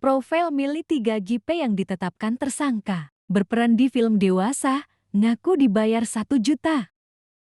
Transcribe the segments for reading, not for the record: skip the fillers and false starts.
Profil Milly 3GP yang ditetapkan tersangka, berperan di film dewasa, ngaku dibayar 1 juta.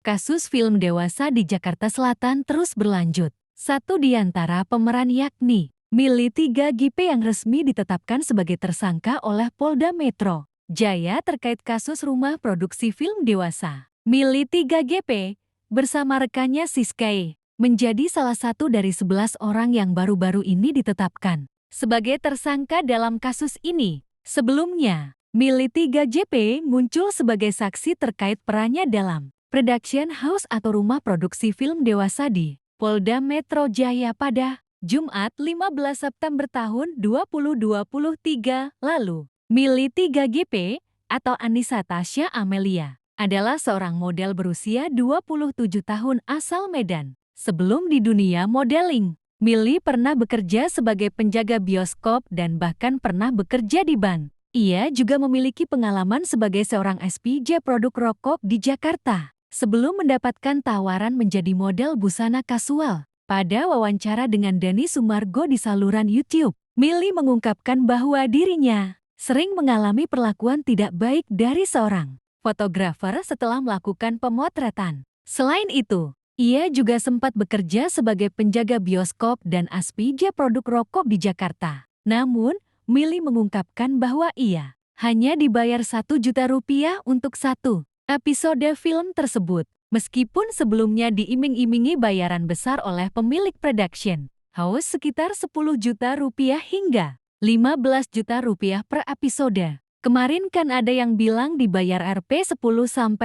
Kasus film dewasa di Jakarta Selatan terus berlanjut. Satu di antara pemeran yakni Milly 3GP yang resmi ditetapkan sebagai tersangka oleh Polda Metro Jaya terkait kasus rumah produksi film dewasa. Milly 3GP bersama rekannya Siskae menjadi salah satu dari 11 orang yang baru-baru ini ditetapkan sebagai tersangka dalam kasus ini. Sebelumnya, Milly 3GP muncul sebagai saksi terkait perannya dalam production house atau rumah produksi film dewasa di Polda Metro Jaya pada Jumat 15 September tahun 2023 lalu. Milly 3GP atau Anissa Tasya Amelia adalah seorang model berusia 27 tahun asal Medan. Sebelum di dunia modeling, Milly pernah bekerja sebagai penjaga bioskop dan bahkan pernah bekerja di ban. Ia juga memiliki pengalaman sebagai seorang SPJ produk rokok di Jakarta sebelum mendapatkan tawaran menjadi model busana kasual. Pada wawancara dengan Dani Sumargo di saluran YouTube, Milly mengungkapkan bahwa dirinya sering mengalami perlakuan tidak baik dari seorang fotografer setelah melakukan pemotretan. Selain itu, ia juga sempat bekerja sebagai penjaga bioskop dan SPJ produk rokok di Jakarta. Namun, Milly mengungkapkan bahwa ia hanya dibayar 1 juta rupiah untuk satu episode film tersebut, meskipun sebelumnya diiming-imingi bayaran besar oleh pemilik production house sekitar 10 juta rupiah hingga 15 juta rupiah per episode. Kemarin kan ada yang bilang dibayar Rp 10-15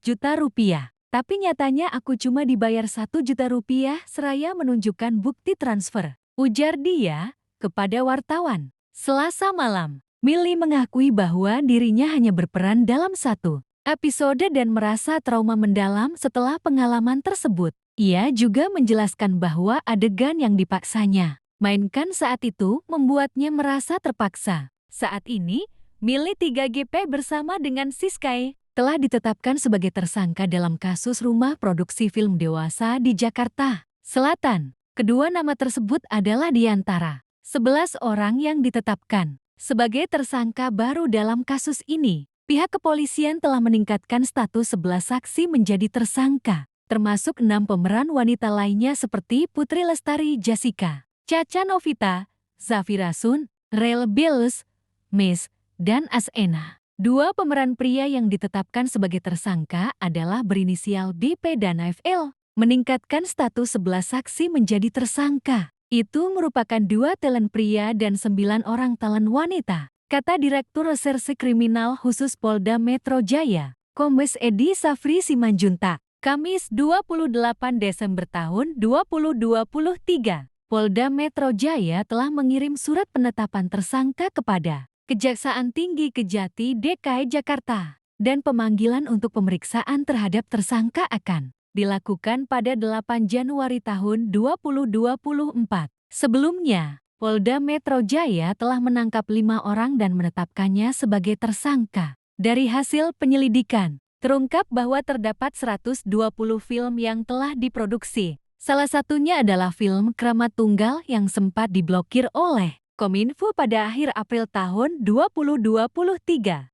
juta rupiah. Tapi nyatanya aku cuma dibayar 1 juta rupiah seraya menunjukkan bukti transfer, ujar dia kepada wartawan. Selasa malam, Milly mengakui bahwa dirinya hanya berperan dalam satu episode dan merasa trauma mendalam setelah pengalaman tersebut. Ia juga menjelaskan bahwa adegan yang dipaksanya mainkan saat itu membuatnya merasa terpaksa. Saat ini, Milly 3GP bersama dengan Siskae telah ditetapkan sebagai tersangka dalam kasus rumah produksi film dewasa di Jakarta Selatan. Kedua nama tersebut adalah di antara 11 orang yang ditetapkan sebagai tersangka baru dalam kasus ini. Pihak kepolisian telah meningkatkan status 11 saksi menjadi tersangka, termasuk 6 pemeran wanita lainnya seperti Putri Lestari Jessica, Caca Novita, Zafira Sun, Rel Belus, Miss, dan Asena. Dua pemeran pria yang ditetapkan sebagai tersangka adalah berinisial BP dan FL. Meningkatkan status 11 saksi menjadi tersangka. Itu merupakan 2 talent pria dan 9 orang talent wanita, kata Direktur Reserse Kriminal Khusus Polda Metro Jaya, Kombes Edi Safri Simanjuntak, Kamis 28 Desember tahun 2023. Polda Metro Jaya telah mengirim surat penetapan tersangka kepada Kejaksaan Tinggi Kejati DKI Jakarta dan pemanggilan untuk pemeriksaan terhadap tersangka akan dilakukan pada 8 Januari tahun 2024. Sebelumnya, Polda Metro Jaya telah menangkap 5 orang dan menetapkannya sebagai tersangka. Dari hasil penyelidikan, terungkap bahwa terdapat 120 film yang telah diproduksi. Salah satunya adalah film Kramat Tunggal yang sempat diblokir oleh Kominfo pada akhir April tahun 2023.